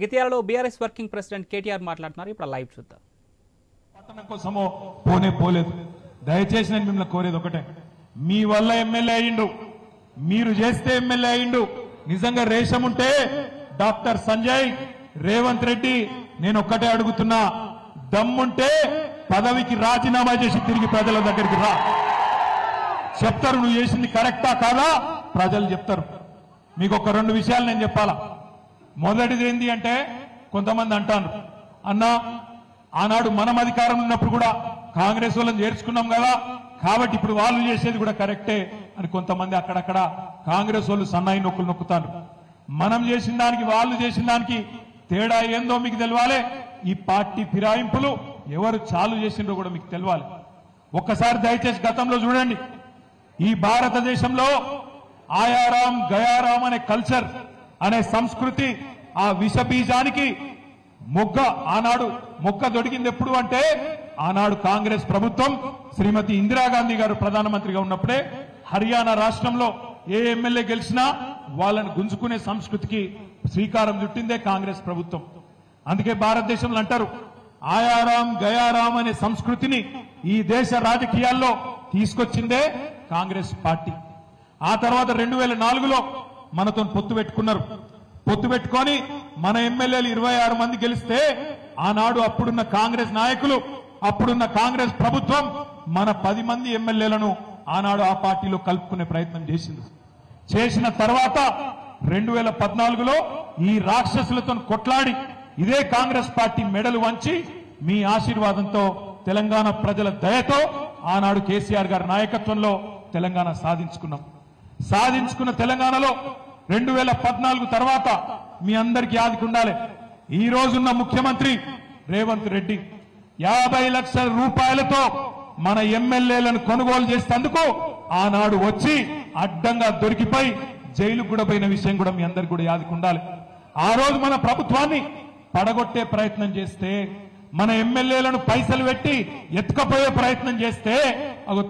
జగిత్యాలలో BRS working president KTR మాట్లాడుతున్నారు. ఇప్పుడు లైవ్ చూద్దాం. పట్టణం కోసమో పోలేదు. దయచేసి నేను మిమ్మల్ని కోరేది ఒకటే, మీ వల్ల ఎమ్మెల్యే అయ్యిండు, మీరు చేస్తే ఎమ్మెల్యే అయ్యిండు. నిజంగా రేషం ఉంటే డాక్టర్ సంజయ్ రేవంత్ రెడ్డి నేను ఒక్కటే అడుగుతున్నా, దమ్ముంటే పదవికి రాజీనామా చేసి తిరిగి ప్రజల దగ్గరికి రా. చెప్తారు నువ్వు చేసింది కరెక్టా కాదా, ప్రజలు చెప్తారు. మీకు ఒక రెండు విషయాలు నేను చెప్పాలా. మొదటిది ఏంటి అంటే, కొంతమంది అంటాను, అన్నా ఆనాడు మనం అధికారం ఉన్నప్పుడు కూడా కాంగ్రెస్ వాళ్ళని చేర్చుకున్నాం కదా, కాబట్టి ఇప్పుడు వాళ్ళు చేసేది కూడా కరెక్టే అని కొంతమంది అక్కడక్కడ కాంగ్రెస్ వాళ్ళు సన్నాయి నొక్కులు నొక్కుతారు. మనం చేసిన దానికి వాళ్ళు చేసిన దానికి తేడా ఏందో మీకు తెలవాలి. ఈ పార్టీ ఫిరాయింపులు ఎవరు చాలు చేసిండ్రో కూడా మీకు తెలవాలి. ఒక్కసారి దయచేసి గతంలో చూడండి, ఈ భారతదేశంలో ఆయారాం గయారాం అనే కల్చర్ అనే సంస్కృతి, ఆ విష బీజానికి ఆనాడు మొక్క దొడికింది ఎప్పుడు అంటే, ఆనాడు కాంగ్రెస్ ప్రభుత్వం శ్రీమతి ఇందిరాగాంధీ గారు ప్రధానమంత్రిగా ఉన్నప్పుడే హర్యానా రాష్ట్రంలో ఏ ఎమ్మెల్యే గెలిచినా వాళ్ళని గుంజుకునే సంస్కృతికి శ్రీకారం చుట్టిందే కాంగ్రెస్ ప్రభుత్వం. అందుకే భారతదేశంలో అంటారు, ఆయారాం గయారాం అనే సంస్కృతిని ఈ దేశ రాజకీయాల్లో తీసుకొచ్చిందే కాంగ్రెస్ పార్టీ. ఆ తర్వాత 2004లో మనతో పొత్తు పెట్టుకున్నారు. పొత్తు పెట్టుకొని మన ఎమ్మెల్యేలు 26 మంది గెలిస్తే, ఆనాడు అప్పుడున్న కాంగ్రెస్ నాయకులు, అప్పుడున్న కాంగ్రెస్ ప్రభుత్వం మన 10 మంది ఎమ్మెల్యేలను ఆనాడు ఆ పార్టీలో కలుపుకునే ప్రయత్నం చేసింది. చేసిన తర్వాత 2014లో ఈ రాక్షసులతో కొట్లాడి ఇదే కాంగ్రెస్ పార్టీ మెడలు వంచి మీ ఆశీర్వాదంతో, తెలంగాణ ప్రజల దయతో ఆనాడు కేసీఆర్ గారి నాయకత్వంలో తెలంగాణ సాధించుకున్నాం. సాధించుకున్న తెలంగాణలో 2014 తర్వాత మీ అందరికీ యాదికి ఉండాలి, ఈ రోజున్న ముఖ్యమంత్రి రేవంత్ రెడ్డి 50 లక్షల రూపాయలతో మన ఎమ్మెల్యేలను కొనుగోలు చేసేందుకు ఆనాడు వచ్చి అడ్డంగా దొరికిపోయి జైలుకు కూడా పోయిన విషయం కూడా మీ అందరికీ కూడా యాదికి ఉండాలి. ఆ రోజు మన ప్రభుత్వాన్ని పడగొట్టే ప్రయత్నం చేస్తే, మన ఎమ్మెల్యేలను పైసలు పెట్టి ఎత్తుకపోయే ప్రయత్నం చేస్తే,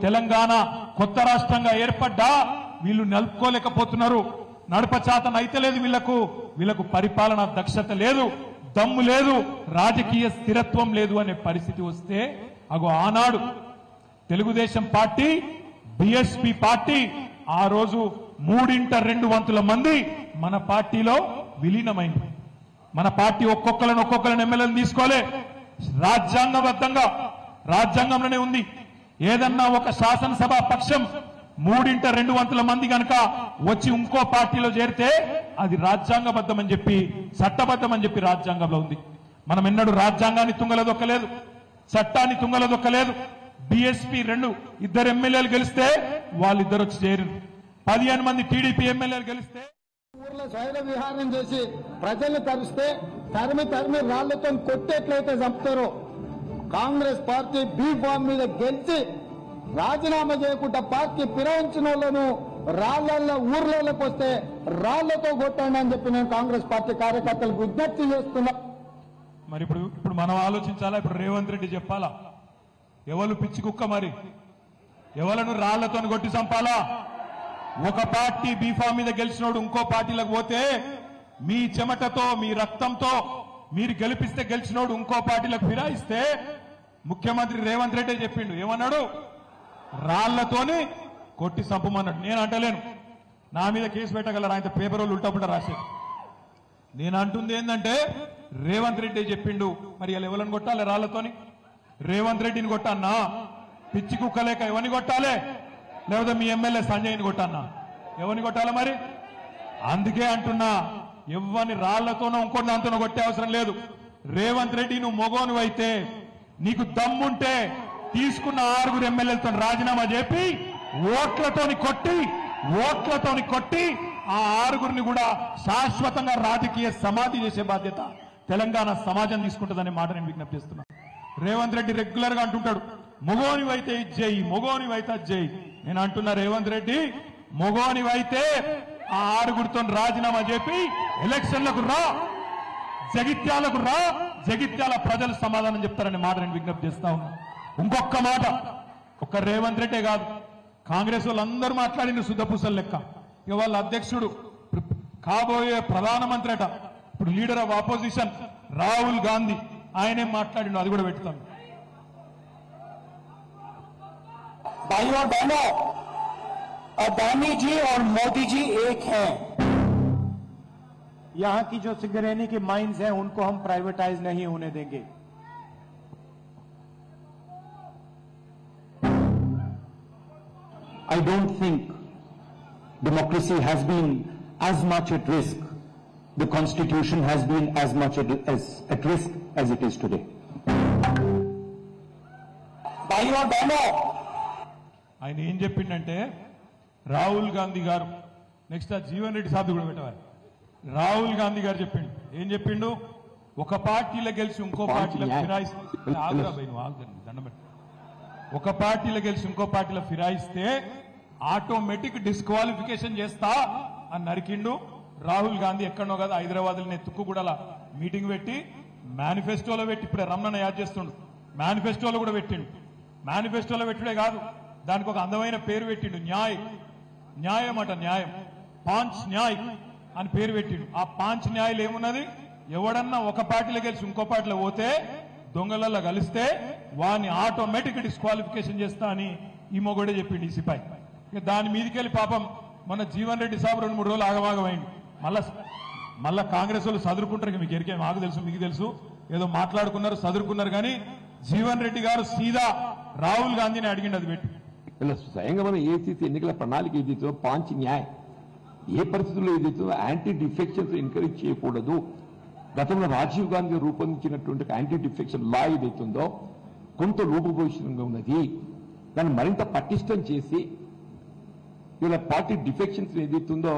తెలంగాణ కొత్త రాష్ట్రంగా ఏర్పడ్డా వీళ్ళు నలుపుకోలేకపోతున్నారు. నడపచాతన అయితే లేదు వీళ్లకు పరిపాలనా దక్షత లేదు, దమ్ము లేదు, రాజకీయ స్థిరత్వం లేదు అనే పరిస్థితి వస్తే, ఆనాడు తెలుగుదేశం పార్టీ, బీఎస్పీ పార్టీ ఆ రోజు 3/2 మంది మన పార్టీలో విలీనమైంది. మన పార్టీ ఒక్కొక్కరిని ఎమ్మెల్యేలను తీసుకోలే, రాజ్యాంగబద్ధంగా రాజ్యాంగంలోనే ఉంది. ఏదన్నా ఒక శాసనసభ పక్షం 3/2 మంది కనుక వచ్చి ఇంకో పార్టీలో చేరితే అది రాజ్యాంగబద్ధం అని చెప్పి, చట్టబద్ధం అని చెప్పి రాజ్యాంగంలో ఉంది. మనం ఎన్నడూ రాజ్యాంగాన్ని తుంగలదొక్కలేదు, చట్టాన్ని తుంగలదొక్కలేదు. బీఎస్పీ 2 ఎమ్మెల్యేలు గెలిస్తే వాళ్ళిద్దరు వచ్చి చేరు. 15 మంది టీడీపీ ఎమ్మెల్యేలు గెలిస్తే ఊర్లో శైల విహారం చేసి ప్రజల్ని తరిమి రాళ్లతో కొట్టేట్లయితే చంపుతారో, కాంగ్రెస్ పార్టీ బీ ఫామ్ మీద గెలిచి రాజీనామా చేయకుండా పార్టీ ఫిరాయించిన వాళ్ళను రాళ్లల్లో ఊర్లలోకి వస్తే రాళ్లతో కొట్టండి అని చెప్పి నేను కాంగ్రెస్ పార్టీ కార్యకర్తలకు విజ్ఞప్తి చేస్తున్నా. మరి ఇప్పుడు మనం ఆలోచించాలా, ఇప్పుడు రేవంత్ రెడ్డి చెప్పాలా, ఎవరు పిచ్చి కుక్క, మరి ఎవలను రాళ్లతో కొట్టి చంపాలా? ఒక పార్టీ బీఫామ్ మీద గెలిచినోడు ఇంకో పార్టీలకు పోతే, మీ చెమటతో మీ రక్తంతో మీరు గెలిపిస్తే గెలిచినోడు ఇంకో పార్టీలకు ఫిరాయిస్తే, ముఖ్యమంత్రి రేవంత్ రెడ్డి చెప్పిండు, ఏమన్నాడు? రాళ్లతోని కొట్టి చంపమన్నాడు. నేను అంటలేను, నా మీద కేసు పెట్టగలరు, ఆయన పేపర్ వాళ్ళు ఉల్టాపుల్టా రాసేది. నేను అంటుంది ఏంటంటే, రేవంత్ రెడ్డి చెప్పిండు, మరి ఇలా ఎవరిని కొట్టాలి రాళ్లతోని? రేవంత్ రెడ్డిని కొట్టన్నా? పిచ్చి కుక్కలేక ఎవరిని కొట్టాలి? లేకపోతే మీ ఎమ్మెల్యే సంజయ్ని కొట్టన్నా? ఎవరిని కొట్టాలి మరి? అందుకే అంటున్నా, ఎవరిని రాళ్లతోనో ఇంకోటి దాంతోనో కొట్టే అవసరం లేదు. రేవంత్ రెడ్డి, నువ్వు మొగోను అయితే, నీకు దమ్ముంటే తీసుకున్న 6 ఎమ్మెల్యేలతో రాజీనామా చెప్పి ఓట్లతోని కొట్టి ఆ 6 కూడా శాశ్వతంగా రాజకీయ సమాధి చేసే బాధ్యత తెలంగాణ సమాజం తీసుకుంటుందనే మాట నేను విజ్ఞప్తి చేస్తున్నా. రేవంత్ రెడ్డి రెగ్యులర్ గా అంటుంటాడు, మొగోనివైతే ఇది చేయి, మొగోనివైతే అది చేయి. నేను అంటున్నా, రేవంత్ రెడ్డి మొగోనివైతే ఆ 6 రాజీనామా చెప్పి ఎలక్షన్లకు రా, జగిత్యాలకు రా, జగిత్యాల ప్రజలు సమాధానం చెప్తారనే మాట నేను విజ్ఞప్తి చేస్తా ఉన్నా. ఇంకొక మాట, ఒక్క రేవంత్ రెడ్డే కాదు, కాంగ్రెస్ వాళ్ళందరూ మాట్లాడిన శుద్ధపూసలు లెక్క. ఇక వాళ్ళ అధ్యక్షుడు కాబోయే ప్రధానమంత్రి అట, ఇప్పుడు leader of opposition Rahul Gandhi ఆయనే మాట్లాడిండు, అది కూడా పెడతాను. भाइयों और बहनों, अदानी जी और मोदी जी एक हैं। यहाँ की जो सिंगरेनी की माइंस हैं उनको हम प्राइवेटाइज नहीं होने देंगे। I don't think democracy has been as much at risk, the constitution has been as much at risk as it is today. भाइयों और बहनों, ఆయన ఏం చెప్పిండంటే రాహుల్ గాంధీ గారు, నెక్స్ట్ ఆ జీవన్ రెడ్డి సాబ్ కూడా పెట్టవాలి. రాహుల్ గాంధీ గారు చెప్పిండు, ఏం చెప్పిండు, ఒక పార్టీలో గెలిచి ఇంకో పార్టీలో ఒక పార్టీలో గెలిచి ఇంకో పార్టీలో ఫిరాయిస్తే ఆటోమేటిక్ డిస్క్వాలిఫికేషన్ చేస్తా అని నరికిండు. రాహుల్ గాంధీ ఎక్కడనో కదా హైదరాబాద్ తుక్కుగూడలా మీటింగ్ పెట్టి మేనిఫెస్టోలో పెట్టి, ఇప్పుడే రమణ యాద్ చేస్తుండు, మేనిఫెస్టోలో కూడా పెట్టిండు. మేనిఫెస్టోలో పెట్టుడే కాదు, దానికి ఒక అందమైన పేరు పెట్టిండు, న్యాయం అట, న్యాయం, పాంచ్ న్యాయ్ అని పేరు పెట్టిండు. ఆ పాంచ్ న్యాయాలు ఏమున్నది, ఎవడన్నా ఒక పార్టీలో గెలిచి ఇంకో పార్టీలో పోతే దొంగలలో కలిస్తే వాని ఆటోమేటిక్ డిస్క్వాలిఫికేషన్ చేస్తా అని ఈ మొగడే చెప్పిండు ఈ సిపాయి. దాని మీదకెళ్ళి పాపం మన జీవన్ రెడ్డి సాబ్ 2-3 రోజులు ఆగమాగమైంది. మళ్ళా కాంగ్రెస్ వాళ్ళు చదువుకుంటారు, మీకు ఎరికే, మాకు తెలుసు, మీకు తెలుసు, ఏదో మాట్లాడుకున్నారు, చదువుకున్నారు. కానీ జీవన్ రెడ్డి గారు సీదా రాహుల్ గాంధీని అడిగిండు, అది పెట్టి స్వయంగా మనం ఏసీసీ ఎన్నికల ప్రణాళిక ఏదైతే పాంచ్ న్యాయ్, ఏ పరిస్థితుల్లో ఏదైతే యాంటీ డిఫెక్షన్స్ ఎంకరేజ్ చేయకూడదు, గతంలో రాజీవ్ గాంధీ రూపొందించినటువంటి యాంటీ డిఫెక్షన్ లా ఏదైతుందో కొంత లోపభవిష్యంగా ఉన్నది, దాన్ని మరింత పటిష్టం చేసి ఇలా పార్టీ డిఫెక్షన్స్ ఏదైతుందో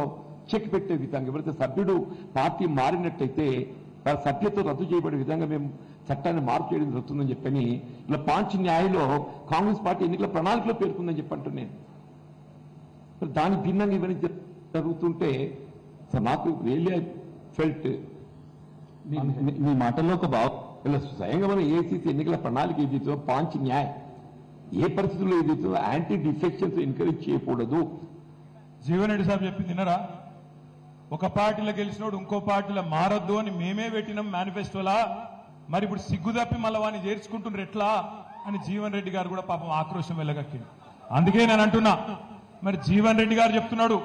చెక్ పెట్టే విధంగా, ఎవరైతే సభ్యుడు పార్టీ మారినట్టయితే వాళ్ళ సభ్యత్వం రద్దు చేయబడే విధంగా మేము చట్టాన్ని మార్పు చేయడం జరుగుతుందని చెప్పని ఇలా పాంచ్ న్యాయలో కాంగ్రెస్ పార్టీ ఎన్నికల ప్రణాళికలో పేర్కొందని చెప్పంటున్నాను. దానికి భిన్నంగా ఇవన్నీ జరుగుతుంటే నాకు రియల్లీ ఫెల్ట్ మీ మాటల్లో ఒక ఇలా స్వయంగా మనం ఏసీసీ ఎన్నికల ప్రణాళిక ఏదైతే పాంచ్ న్యాయ్, ఏ పరిస్థితుల్లో ఏదైతే యాంటీ డిఫెక్షన్స్ ఎంకరేజ్ చేయకూడదు. జీవన్ రెడ్డి సాబ్ చెప్పింది వినరా, ఒక పార్టీలో గెలిచినోడు ఇంకో పార్టీలో మారద్దు అని మేమే పెట్టినాం మేనిఫెస్టోలా, మరి ఇప్పుడు సిగ్గు తప్పి మళ్ళీ వాడిని చేర్చుకుంటున్నారు ఎట్లా అని జీవన్ రెడ్డి గారు కూడా పాపం ఆక్రోశం వెళ్ళగక్కింది. అందుకే నేను అంటున్నా, మరి జీవన్ రెడ్డి గారు చెప్తున్నాడు,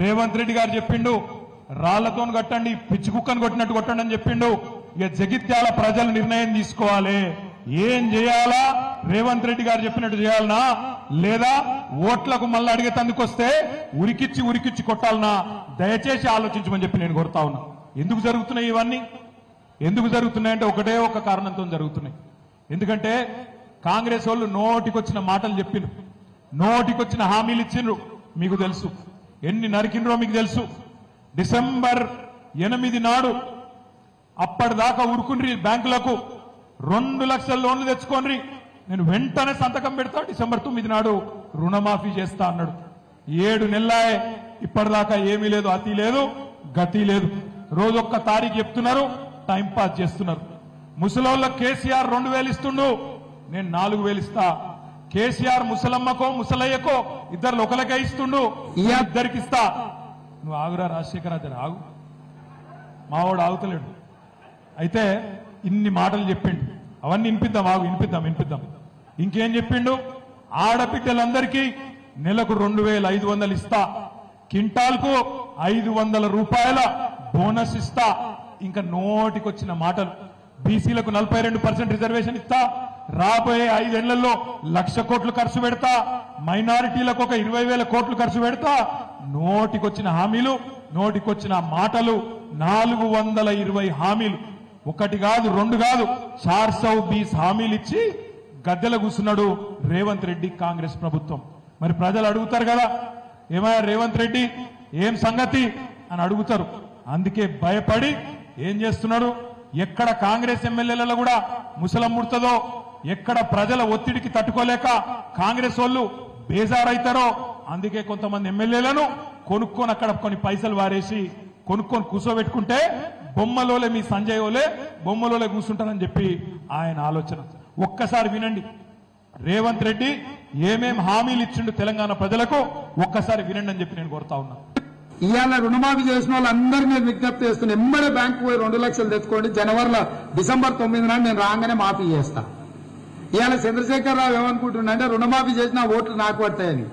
రేవంత్ రెడ్డి గారు చెప్పిండు రాళ్లతో కట్టండి, పిచ్చి కుక్కను కొట్టినట్టు కొట్టండి అని చెప్పిండు. ఇక జగిత్యాల ప్రజలు నిర్ణయం తీసుకోవాలి, ఏం చేయాలా, రేవంత్ రెడ్డి గారు చెప్పినట్టు చేయాలనా, లేదా ఓట్లకు మళ్ళీ అడిగేతందుకు వస్తే ఉరికిచ్చి కొట్టాలనా, దయచేసి ఆలోచించమని చెప్పి నేను కోరుతా ఉన్నా. ఎందుకు జరుగుతున్నాయి ఇవన్నీ, ఎందుకు జరుగుతున్నాయంటే ఒకటే ఒక కారణంతో జరుగుతున్నాయి. ఎందుకంటే కాంగ్రెస్ వాళ్ళు నోటికొచ్చిన మాటలు చెప్పిండ్రు, నోటికొచ్చిన హామీలు ఇచ్చిండ్రు, మీకు తెలుసు ఎన్ని నరికిండ్రో మీకు తెలుసు. డిసెంబర్ 8 నాడు అప్పటిదాకా ఉరుకుండ్రి బ్యాంకులకు 2 లక్షల లోన్లు తెచ్చుకోండి, నేను వెంటనే సంతకం పెడతా, డిసెంబర్ 9 నాడు రుణమాఫీ చేస్తా అన్నాడు. 7 నెలలాయే, ఇప్పటిదాకా ఏమీ లేదు, అతి లేదు, గతి లేదు. రోజొక్క తారీఖు చెప్తున్నారు, టైం పాస్ చేస్తున్నారు. ముసలోళ్ళ కేసీఆర్ 2000 ఇస్తుండు, నేను 4000 ఇస్తా. కేసీఆర్ ముసలమ్మకో ముసలయ్యకో ఇద్దరు ఒకరికే ఇస్తుండు, ఇద్దరికి ఇస్తా. నువ్వు ఆగురా రాజశేఖర్, అదే ఆగు, మావాడు ఆగుతలేడు. అయితే ఇన్ని మాటలు చెప్పిండు, అవన్నీ వినిపిద్దాం, ఆగు, వినిపిద్దాం. ఇంకేం చెప్పిండు, ఆడబిడ్డలందరికీ నెలకు 2500 ఇస్తా, కింటాల్కు 500 రూపాయల బోనస్ ఇస్తా. ఇంకా నోటికొచ్చిన మాటలు, బీసీలకు 42% రిజర్వేషన్ ఇస్తా, రాబోయే 5 ఏళ్లలో 1,00,000 కోట్లు ఖర్చు పెడతా, మైనారిటీలకు ఒక 20,000 కోట్లు ఖర్చు పెడతా. నోటికొచ్చిన హామీలు, నోటికొచ్చిన మాటలు, 420 హామీలు, ఒకటి కాదు, 2 కాదు, 420 హామీలు ఇచ్చి గద్దెల కూర్చున్నాడు రేవంత్ రెడ్డి కాంగ్రెస్ ప్రభుత్వం. మరి ప్రజలు అడుగుతారు కదా, ఏమయ్యా రేవంత్ రెడ్డి ఏం సంగతి అని అడుగుతారు. అందుకే భయపడి ఏం చేస్తున్నాడు, ఎక్కడ కాంగ్రెస్ ఎమ్మెల్యేలలో కూడా ముసలం ముడుతుందో, ఎక్కడ ప్రజల ఒత్తిడికి తట్టుకోలేక కాంగ్రెస్ వాళ్ళు బేజారైతారో, అందుకే కొంతమంది ఎమ్మెల్యేలను కొనుక్కొని అక్కడ కొన్ని పైసలు వారేసి కొనుక్కొని కూర్చోబెట్టుకుంటే బొమ్మలోలే, మీ సంజయ్ ఓలే బొమ్మలోలే కూర్చుంటారని చెప్పి ఆయన ఆలోచన. ఒక్కసారి వినండి, రేవంత్ రెడ్డి ఏమేం హామీలు ఇచ్చిండు తెలంగాణ ప్రజలకు, ఒక్కసారి వినండి అని చెప్పి నేను కోరుతా ఉన్నా. ఇవాళ రుణమాఫీ చేసిన వాళ్ళందరినీ నేను విజ్ఞప్తి చేస్తున్నా. ఎంబడే బ్యాంకు పోయి 2 లక్షలు తెచ్చుకోండి. జనవరిలో డిసెంబర్ 9 నాడు నేను రాగానే మాఫీ చేస్తా. ఇవాళ చంద్రశేఖరరావు ఏమనుకుంటున్నా అంటే రుణమాఫీ చేసిన ఓట్లు నాకు పడతాయని.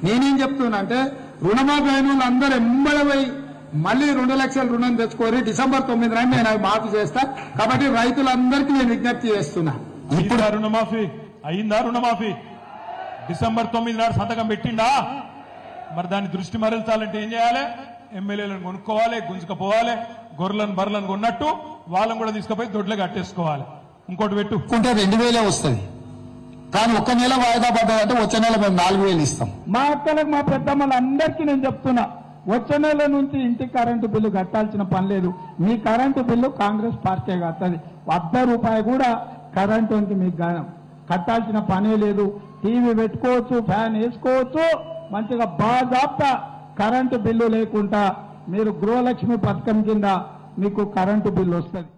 నేనేం చెప్తున్నా అంటే రుణమాఫీ అయిన వాళ్ళందరూ ఎంబడే పోయి మళ్ళీ 2 లక్షల రుణం తెచ్చుకోరి. డిసెంబర్ 9 నాడు నేను అవి మాఫీ చేస్తా. కాబట్టి రైతులందరికీ నేను విజ్ఞప్తి చేస్తున్నా. ఇప్పుడు రుణమాఫీ అయిందా? రుణమాఫీ డిసెంబర్ 9 నాడు సంతకం పెట్టిండా? మరి దాన్ని దృష్టి మరల్చాలంటే ఏం చేయాలి? ఎమ్మెల్యేలను కొనుక్కోవాలి, గుంజుకపోవాలి, గొర్రెలను బర్రెలను కొన్నట్టు వాళ్ళని కూడా తీసుకుపోయి దొడ్లు కట్టేసుకోవాలి. ఇంకోటి పెట్టుకుంటే 2000 వస్తుంది. కానీ ఒక్క నెల వాయిదా పడ్డాదంటే వచ్చే నెల మేము 4000 ఇస్తాం. మా అక్కలకు మా పెద్దమ్మలందరికీ నేను చెప్తున్నా, వచ్చే నెల నుంచి ఇంటికి కరెంటు బిల్లు కట్టాల్సిన పని లేదు. మీ కరెంటు బిల్లు కాంగ్రెస్ పార్టీ కట్టది. ₹1 కూడా కరెంటు మీకు కట్టాల్సిన పనే లేదు. టీవీ పెట్టుకోవచ్చు, ఫ్యాన్ వేసుకోవచ్చు, మంచిగా బాజాప్తా కరెంటు బిల్లు లేకుండా మీరు గృహలక్ష్మి పథకం కింద మీకు కరెంటు బిల్లు వస్తుంది.